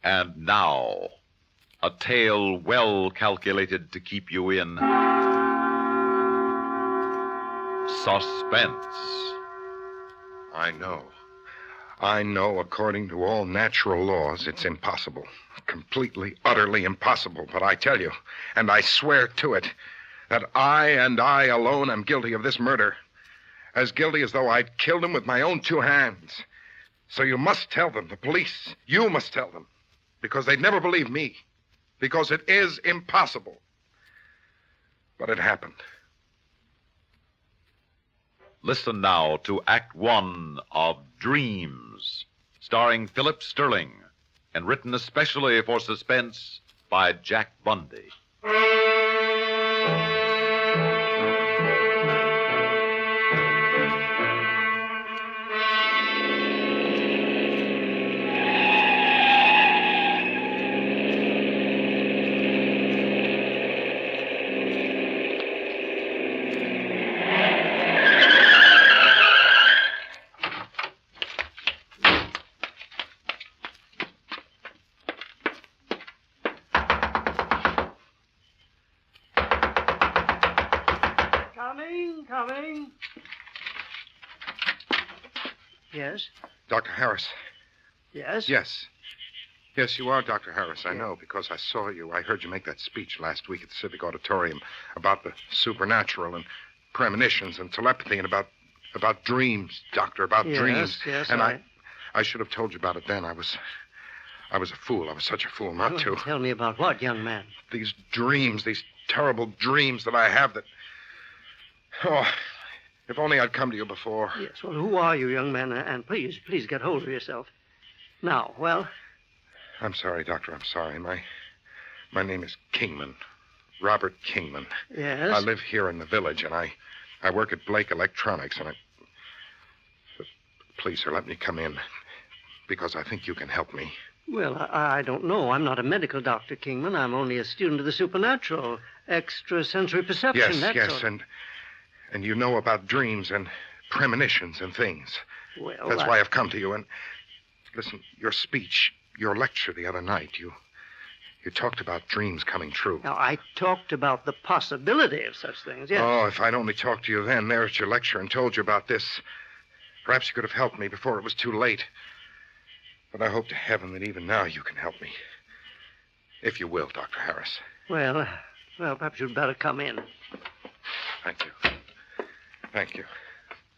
And now, a tale well calculated to keep you in suspense. I know, according to all natural laws, it's impossible. Completely, utterly impossible. But I tell you, and I swear to it, that I and I alone am guilty of this murder. As guilty as though I'd killed him with my own two hands. So you must tell them, the police. You must tell them. Because they'd never believe me. Because it is impossible. But it happened. Listen now to Act One of Dreams, starring Philip Sterling, and written especially for Suspense by Jack Bundy. Coming. Yes? Dr. Harris. Yes? Yes. Yes, you are Dr. Harris. I know, because I saw you. I heard you make that speech last week at the Civic Auditorium about the supernatural and premonitions and telepathy and about dreams, Doctor, about dreams. Yes, and I should have told you about it then. I was a fool. I was such a fool not to. Tell me about what, young man? These dreams, these terrible dreams that I have that... Oh, if only I'd come to you before. Yes, well, who are you, young man? And please get hold of yourself. Now, well... I'm sorry, Doctor, I'm sorry. My name is Kingman. Robert Kingman. Yes? I live here in the village, and I work at Blake Electronics, and But please, sir, let me come in, because I think you can help me. Well, I don't know. I'm not a medical doctor, Kingman. I'm only a student of the supernatural, extrasensory perception, Yes, and you know about dreams and premonitions and things. Well, That's why I've come to you. And listen, your speech, your lecture the other night, you talked about dreams coming true. Now, I talked about the possibility of such things, yes. Oh, if I'd only talked to you then, there at your lecture, and told you about this, perhaps you could have helped me before it was too late. But I hope to heaven that even now you can help me. If you will, Dr. Harris. Well, perhaps you'd better come in. Thank you. Thank you.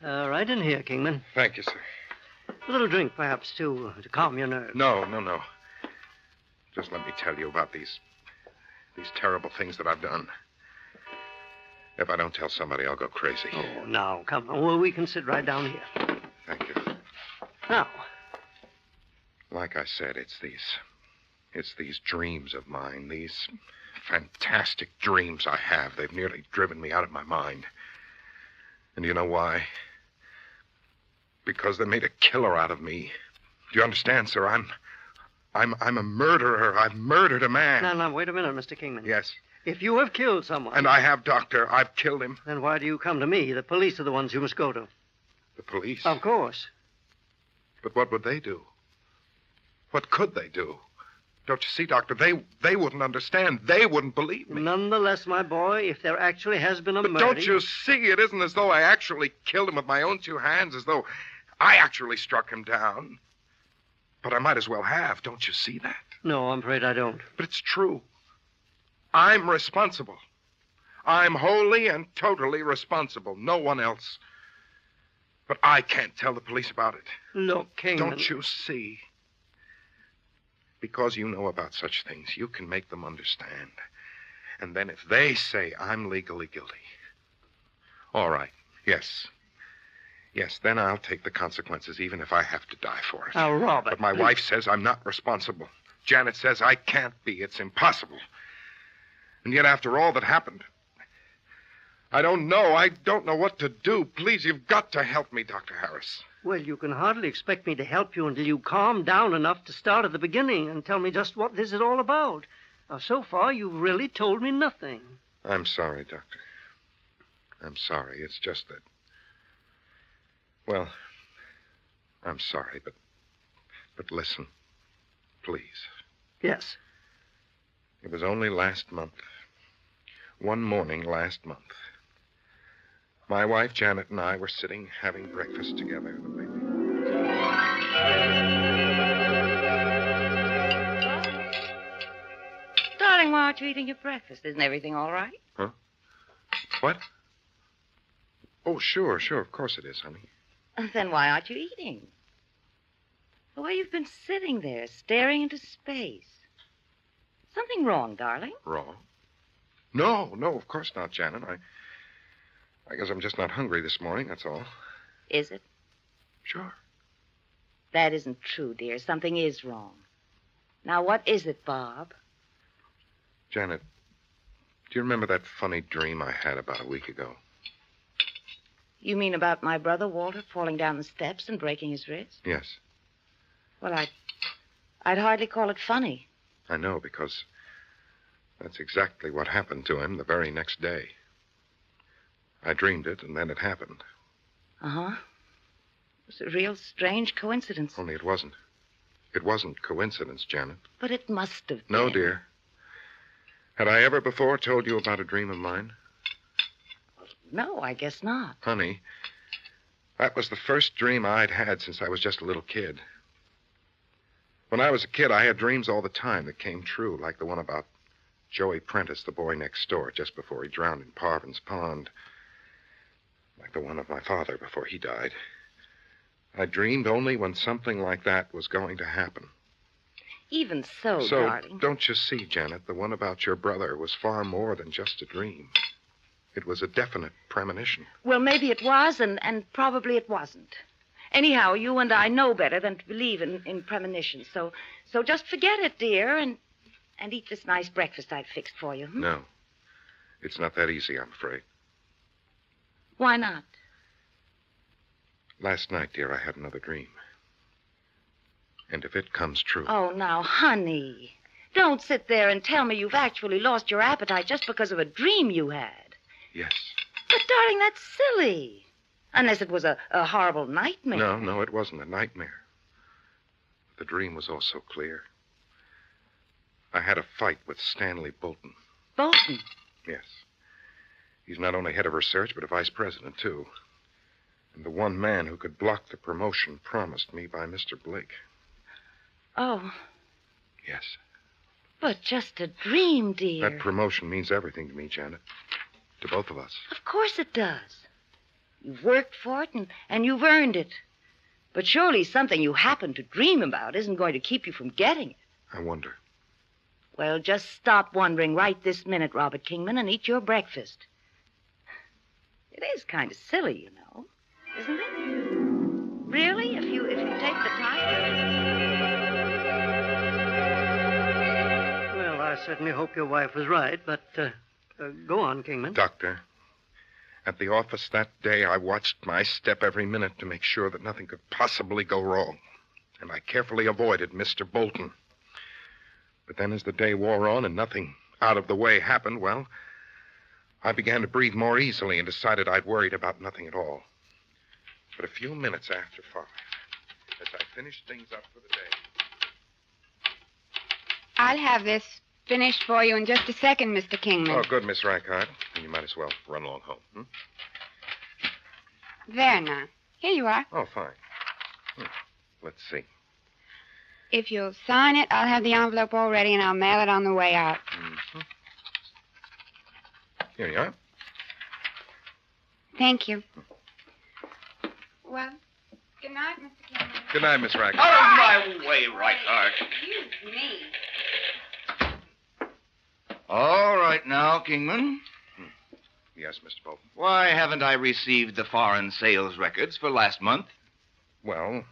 Right in here, Kingman. Thank you, sir. A little drink, perhaps, to calm your nerves. No. Just let me tell you about these terrible things that I've done. If I don't tell somebody, I'll go crazy. Oh, now, come on. Well, we can sit right down here. Thank you. Now. Like I said, it's these dreams of mine, these fantastic dreams I have. They've nearly driven me out of my mind. And you know why? Because they made a killer out of me. Do you understand, sir? I'm a murderer. I've murdered a man. Now, wait a minute, Mr. Kingman. Yes. If you have killed someone... And I have, Doctor. I've killed him. Then why do you come to me? The police are the ones you must go to. The police? Of course. But what would they do? What could they do? Don't you see, Doctor? They wouldn't understand. They wouldn't believe me. Nonetheless, my boy, if there actually has been a murder... But don't you see? It isn't as though I actually killed him with my own two hands, as though I actually struck him down. But I might as well have. Don't you see that? No, I'm afraid I don't. But it's true. I'm responsible. I'm wholly and totally responsible. No one else. But I can't tell the police about it. Look, Kingman... Don't you see? Because you know about such things, you can make them understand. And then if they say I'm legally guilty, all right, yes, then I'll take the consequences, even if I have to die for it. Now, Robert... But my wife says I'm not responsible. Janet says I can't be. It's impossible. And yet, after all that happened, I don't know. I don't know what to do. Please, you've got to help me, Dr. Harris. Well, you can hardly expect me to help you until you calm down enough to start at the beginning and tell me just what this is all about. Now, so far, you've really told me nothing. I'm sorry, Doctor. I'm sorry. It's just that... Well, I'm sorry, but listen, please. Yes. It was only last month. One morning last month. My wife, Janet, and I were sitting having breakfast together. Darling, why aren't you eating your breakfast? Isn't everything all right? Huh? What? Oh, sure. Of course it is, honey. Then why aren't you eating? The way you've been sitting there, staring into space. Something wrong, darling? Wrong? No, of course not, Janet. I guess I'm just not hungry this morning, that's all. Is it? Sure. That isn't true, dear. Something is wrong. Now, what is it, Bob? Janet, do you remember that funny dream I had about a week ago? You mean about my brother, Walter, falling down the steps and breaking his wrist? Yes. Well, I'd hardly call it funny. I know, because that's exactly what happened to him the very next day. I dreamed it, and then it happened. Uh-huh. It was a real strange coincidence. Only it wasn't. It wasn't coincidence, Janet. But it must have been. No, dear. Had I ever before told you about a dream of mine? No, I guess not. Honey, that was the first dream I'd had since I was just a little kid. When I was a kid, I had dreams all the time that came true, like the one about Joey Prentice, the boy next door, just before he drowned in Parvin's Pond. Like the one of my father before he died. I dreamed only when something like that was going to happen. Even so, So, darling. don't you see, Janet, the one about your brother was far more than just a dream. It was a definite premonition. Well, maybe it was, and probably it wasn't. Anyhow, you and I know better than to believe in premonitions. So just forget it, dear, and eat this nice breakfast I've fixed for you. Hmm? No. It's not that easy, I'm afraid. Why not? Last night, dear, I had another dream. And if it comes true... Oh, now, honey, don't sit there and tell me you've actually lost your appetite just because of a dream you had. Yes. But, darling, that's silly. Unless it was a horrible nightmare. No, it wasn't a nightmare. The dream was all so clear. I had a fight with Stanley Bolton. Bolton? Yes. He's not only head of research, but a vice president, too. And the one man who could block the promotion promised me by Mr. Blake. Oh. Yes. But just a dream, dear. That promotion means everything to me, Janet. To both of us. Of course it does. You've worked for it, and you've earned it. But surely something you happen to dream about isn't going to keep you from getting it. I wonder. Well, just stop wondering right this minute, Robert Kingman, and eat your breakfast. It is kind of silly, you know, isn't it? Really, if you take the time. Well, I certainly hope your wife was right, but go on, Kingman. Doctor, at the office that day, I watched my step every minute to make sure that nothing could possibly go wrong. And I carefully avoided Mr. Bolton. But then as the day wore on and nothing out of the way happened, well, I began to breathe more easily and decided I'd worried about nothing at all. But a few minutes after 5, as I finished things up for the day... I'll have this finished for you in just a second, Mr. Kingman. Oh, good, Miss Reichhardt. And you might as well run along home. Hmm? There now. Here you are. Oh, fine. Let's see. If you'll sign it, I'll have the envelope all ready and I'll mail it on the way out. Mm-hmm. Here you are. Thank you. Well, good night, Mr. Kingman. Good night, Miss Reichhardt. Out of my way, Reichhardt. Excuse me. All right now, Kingman. Yes, Mr. Bolton. Why haven't I received the foreign sales records for last month? Well,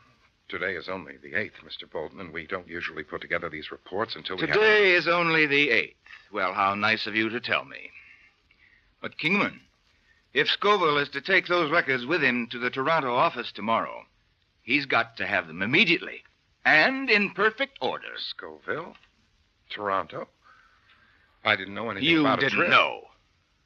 today is only the 8th, Mr. Bolton, and we don't usually put together these reports until we have... Today is only the 8th. Well, how nice of you to tell me. But, Kingman, if Scoville is to take those records with him to the Toronto office tomorrow, he's got to have them immediately and in perfect order. Scoville? Toronto? I didn't know anything You about a didn't trip. know.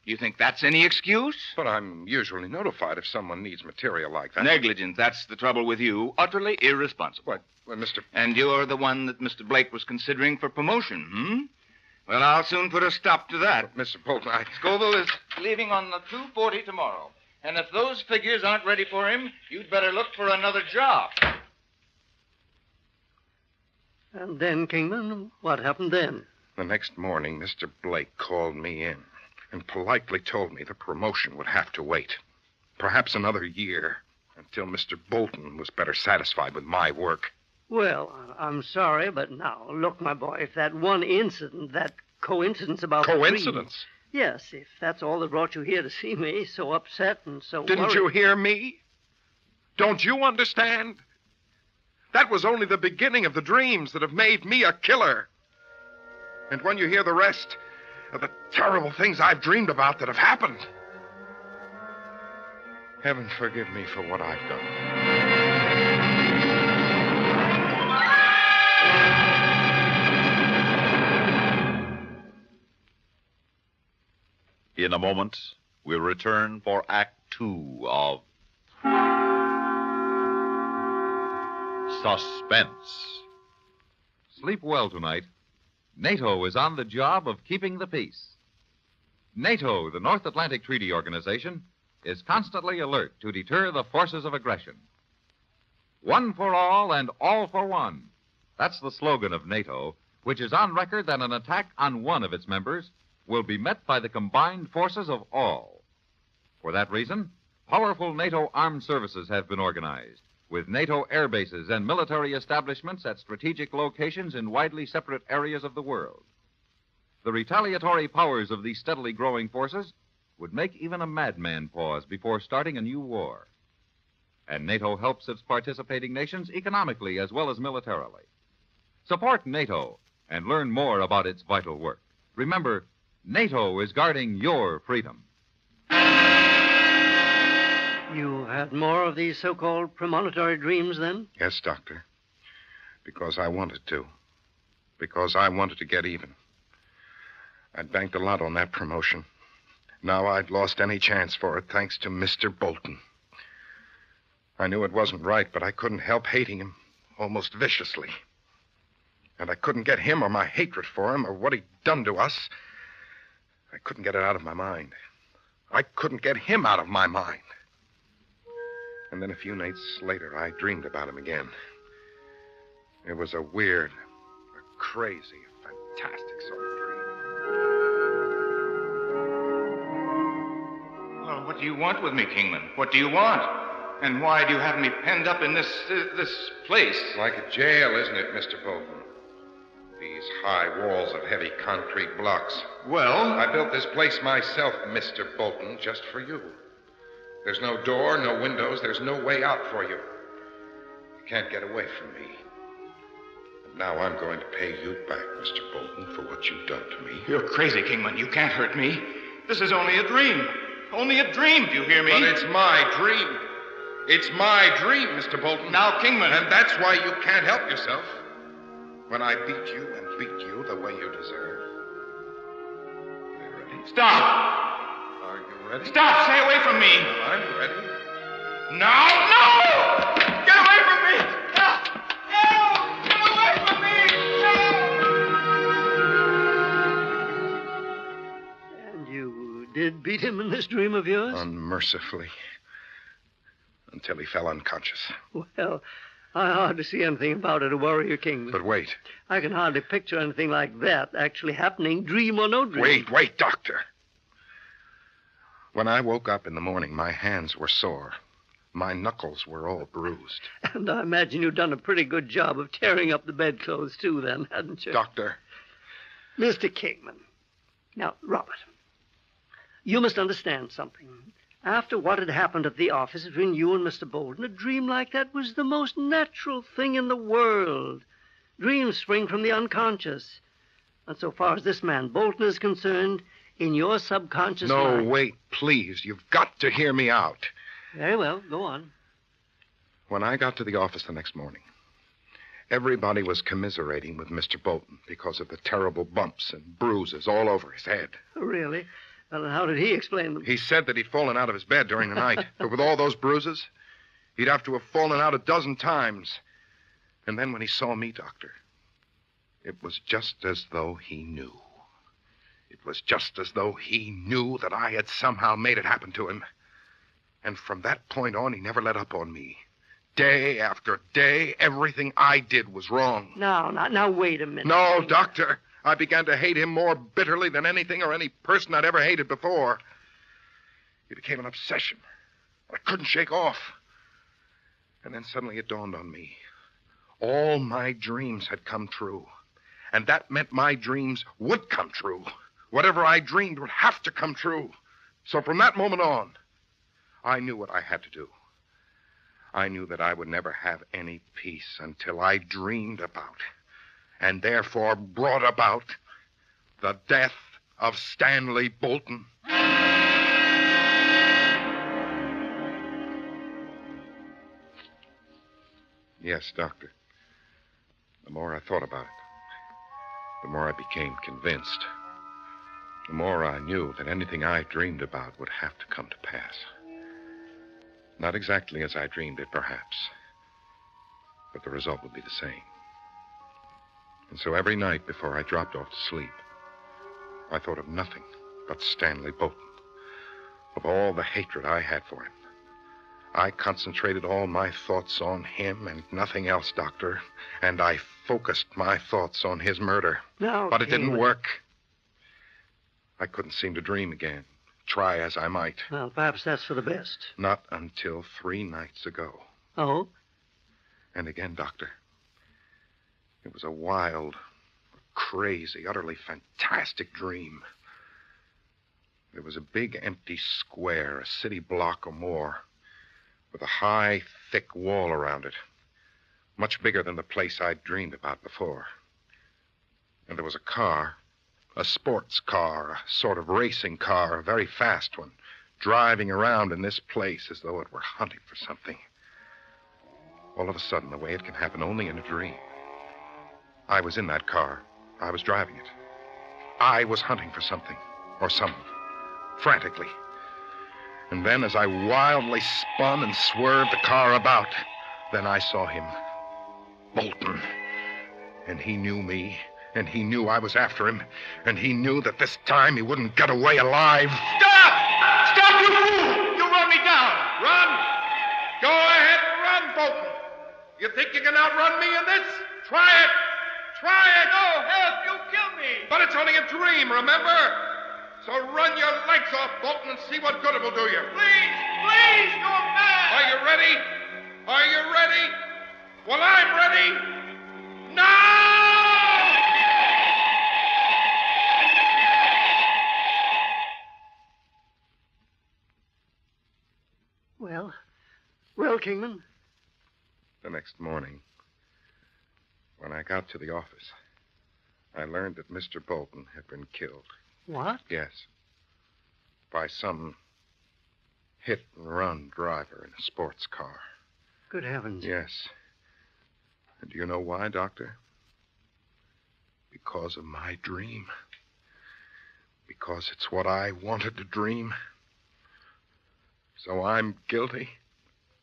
You think that's any excuse? But I'm usually notified if someone needs material like that. Negligent, that's the trouble with you. Utterly irresponsible. What? Well, Mr. And you're the one that Mr. Blake was considering for promotion, hmm? Well, I'll soon put a stop to that. Mr. Bolton, Scoville is leaving on the 2:40 tomorrow. And if those figures aren't ready for him, you'd better look for another job. And then, Kingman, what happened then? The next morning, Mr. Blake called me in and politely told me the promotion would have to wait. Perhaps another year, until Mr. Bolton was better satisfied with my work. Well, I'm sorry, but now, look, my boy, if that one incident, that coincidence about the Coincidence? dream- Yes, if that's all that brought you here to see me, so upset and so Didn't worried. you hear me? Don't you understand? That was only the beginning of the dreams that have made me a killer. And when you hear the rest of the terrible things I've dreamed about that have happened, heaven forgive me for what I've done. In a moment, we'll return for Act Two of Suspense. Sleep well tonight. NATO is on the job of keeping the peace. NATO, the North Atlantic Treaty Organization, is constantly alert to deter the forces of aggression. One for all and all for one. That's the slogan of NATO, which is on record that an attack on one of its members will be met by the combined forces of all. For that reason, powerful NATO armed services have been organized, with NATO air bases and military establishments at strategic locations in widely separate areas of the world. The retaliatory powers of these steadily growing forces would make even a madman pause before starting a new war. And NATO helps its participating nations economically as well as militarily. Support NATO and learn more about its vital work. Remember, NATO is guarding your freedom. You had more of these so-called premonitory dreams then? Yes, Doctor. Because I wanted to. Because I wanted to get even. I'd banked a lot on that promotion. Now I'd lost any chance for it thanks to Mr. Bolton. I knew it wasn't right, but I couldn't help hating him almost viciously. And I couldn't get him or my hatred for him or what he'd done to us. I couldn't get it out of my mind. I couldn't get him out of my mind. And then a few nights later, I dreamed about him again. It was a weird, a crazy, a fantastic sort of dream. Well, what do you want with me, Kingman? What do you want? And why do you have me penned up in this place? Like a jail, isn't it, Mr. Bolton? These high walls of heavy concrete blocks. Well, I built this place myself, Mr. Bolton, just for you. There's no door, no windows, there's no way out for you. You can't get away from me. And now I'm going to pay you back, Mr. Bolton, for what you've done to me. you're crazy, Kingman. You can't hurt me. This is only a dream. Only a dream, do you hear me? But it's my dream. It's my dream, Mr. Bolton. Now, Kingman. And that's why you can't help yourself. When I beat you and beat you the way you deserve. Are you ready? Stop! Are you ready? Stop! Stay away from me! Well, I'm ready. No! No! Get away from me! No! No! Get away from me! No! And you did beat him in this dream of yours? Unmercifully. Until he fell unconscious. Well, I hardly see anything about it to worry you, Kingman. But wait. I can hardly picture anything like that actually happening, dream or no dream. Wait, Doctor. When I woke up in the morning, my hands were sore. My knuckles were all bruised. And I imagine you've done a pretty good job of tearing up the bedclothes, too, then, hadn't you? Doctor. Mr. Kingman. Now, Robert, you must understand something. After what had happened at the office between you and Mr. Bolton, a dream like that was the most natural thing in the world. Dreams spring from the unconscious. And so far as this man Bolton is concerned, in your subconscious mind... No, wait, please. You've got to hear me out. Very well, go on. When I got to the office the next morning, everybody was commiserating with Mr. Bolton because of the terrible bumps and bruises all over his head. Really? Well, and how did he explain them? He said that he'd fallen out of his bed during the night. But with all those bruises, he'd have to have fallen out a dozen times. And then when he saw me, Doctor, it was just as though he knew. It was just as though he knew that I had somehow made it happen to him. And from that point on, he never let up on me. Day after day, everything I did was wrong. Now, wait a minute. No, Doctor. I began to hate him more bitterly than anything or any person I'd ever hated before. It became an obsession I couldn't shake off. And then suddenly it dawned on me. All my dreams had come true. And that meant my dreams would come true. Whatever I dreamed would have to come true. So from that moment on, I knew what I had to do. I knew that I would never have any peace until I dreamed about, and therefore brought about, the death of Stanley Bolton. Yes, Doctor. The more I thought about it, the more I became convinced. The more I knew that anything I dreamed about would have to come to pass. Not exactly as I dreamed it, perhaps, but the result would be the same. And so every night before I dropped off to sleep, I thought of nothing but Stanley Bolton, of all the hatred I had for him. I concentrated all my thoughts on him and nothing else, Doctor, and I focused my thoughts on his murder. No, but it didn't Kingman. work. I couldn't seem to dream again, try as I might. Well, perhaps that's for the best. Not until 3 nights ago. Oh? And again, Doctor, it was a wild, crazy, utterly fantastic dream. There was a big empty square, a city block or more, with a high, thick wall around it, much bigger than the place I'd dreamed about before. And there was a car, a sports car, a sort of racing car, a very fast one, driving around in this place as though it were hunting for something. All of a sudden, the way it can happen only in a dream, I was in that car. I was driving it. I was hunting for something, or someone, frantically. And then, as I wildly spun and swerved the car about, then I saw him, Bolton. And he knew me, and he knew I was after him, and he knew that this time he wouldn't get away alive. Stop! Stop, you fool! You run me down! Run! Go ahead and run, Bolton. You think you can outrun me in this? Try it! Try it! No, help! You'll kill me! But it's only a dream, remember? So run your legs off, Bolton, and see what good it will do you. Please! Please! Go back! Are you ready? Are you ready? Well, I'm ready. Now! Well, Kingman? The next morning, when I got to the office, I learned that Mr. Bolton had been killed. What? Yes. By some hit-and-run driver in a sports car. Good heavens. Yes. And do you know why, Doctor? Because of my dream. Because it's what I wanted to dream. So I'm guilty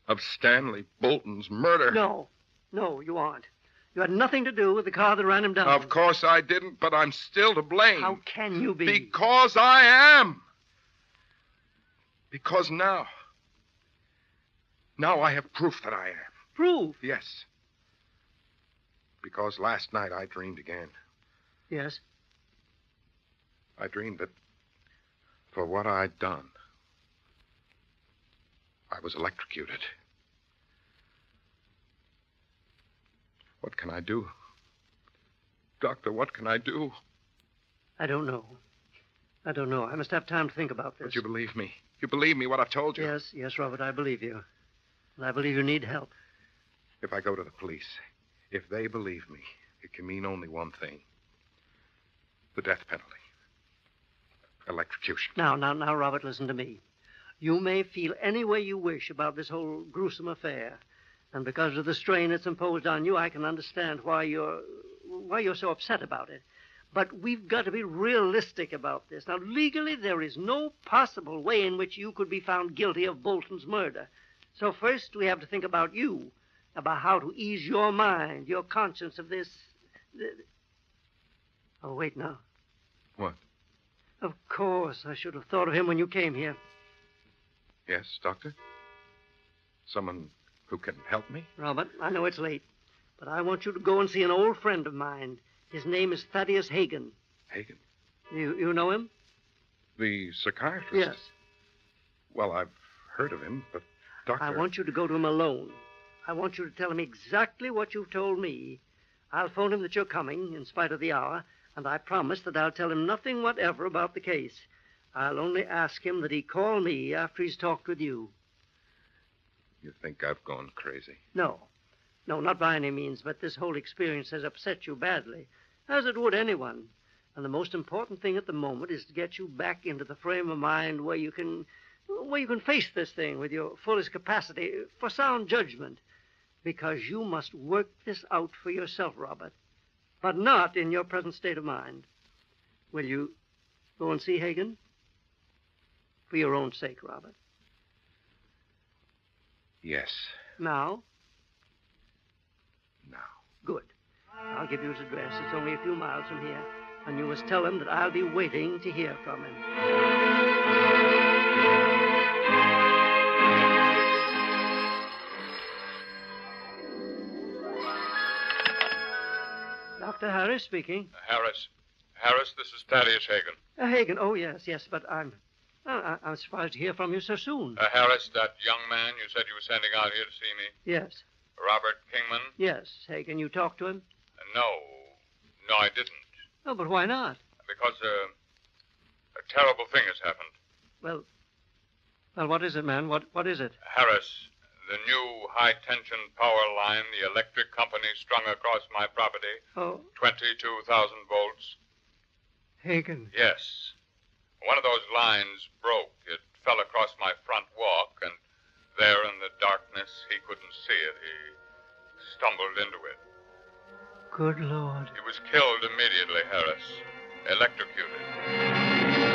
of Stanley Bolton's murder. No, you aren't. You had nothing to do with the car that ran him down. Of course I didn't, but I'm still to blame. How can you be? Because I am. Because now I have proof that I am. Proof? Yes. Because last night I dreamed again. Yes. I dreamed that for what I'd done, I was electrocuted. What can I do? Doctor, what can I do? I don't know. I must have time to think about this. But you believe me. You believe me what I've told you? Yes, Robert, I believe you. And I believe you need help. If I go to the police, if they believe me, it can mean only one thing. The death penalty. Electrocution. Now, Robert, listen to me. You may feel any way you wish about this whole gruesome affair. And because of the strain it's imposed on you, I can understand why you're so upset about it. But we've got to be realistic about this. Now, legally, there is no possible way in which you could be found guilty of Bolton's murder. So first, we have to think about you, about how to ease your mind, your conscience of this... Oh, wait now. What? Of course, I should have thought of him when you came here. Yes, Doctor? Someone who can help me? Robert, I know it's late, but I want you to go and see an old friend of mine. His name is Thaddeus Hagen. Hagen? You know him? The psychiatrist? Yes. Well, I've heard of him, but, Doctor... I want you to go to him alone. I want you to tell him exactly what you've told me. I'll phone him that you're coming, in spite of the hour, and I promise that I'll tell him nothing whatever about the case. I'll only ask him that he call me after he's talked with you. You think I've gone crazy? No, not by any means, but this whole experience has upset you badly, as it would anyone. And the most important thing at the moment is to get you back into the frame of mind where you can face this thing with your fullest capacity for sound judgment. Because you must work this out for yourself, Robert, but not in your present state of mind. Will you go and see Hagen? For your own sake, Robert. Yes. Now? Now. Good. I'll give you his address. It's only a few miles from here. And you must tell him that I'll be waiting to hear from him. Dr. Harris speaking. Harris, this is Thaddeus Hagen. Hagen, oh, yes, but I'm surprised to hear from you so soon. Harris, that young man you said you were sending out here to see me, Yes, Robert Kingman? yes, Hagen, you talked to him? No, I didn't. Oh, but why not? Because a terrible thing has happened. Well, what is it, man? What is it? Harris, the new high-tension power line the electric company strung across my property, Oh, 22,000 volts. Hagen. Yes. One of those lines broke. It fell across my front walk, and there in the darkness, he couldn't see it. He stumbled into it. Good Lord. He was killed immediately, Harris. Electrocuted.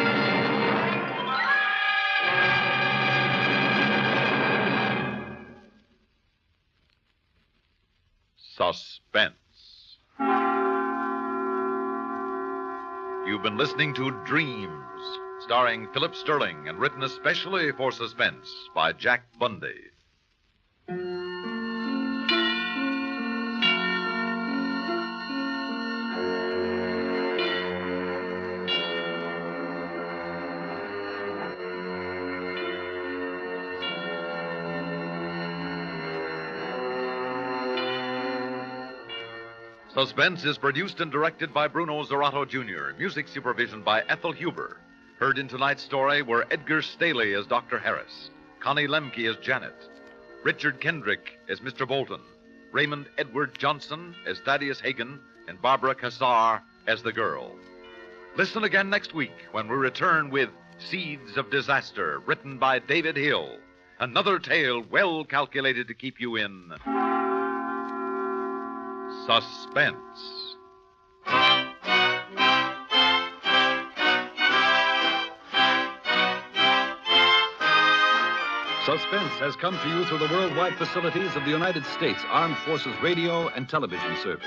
Suspense. You've been listening to Dreams, starring Philip Sterling and written especially for Suspense by Jack Bundy. Suspense is produced and directed by Bruno Zerato Jr., music supervision by Ethel Huber. Heard in tonight's story were Edgar Staley as Dr. Harris, Connie Lemke as Janet, Richard Kendrick as Mr. Bolton, Raymond Edward Johnson as Thaddeus Hagen, and Barbara Cassar as the girl. Listen again next week when we return with Seeds of Disaster, written by David Hill. Another tale well calculated to keep you in suspense. Suspense has come to you through the worldwide facilities of the United States Armed Forces Radio and Television Service.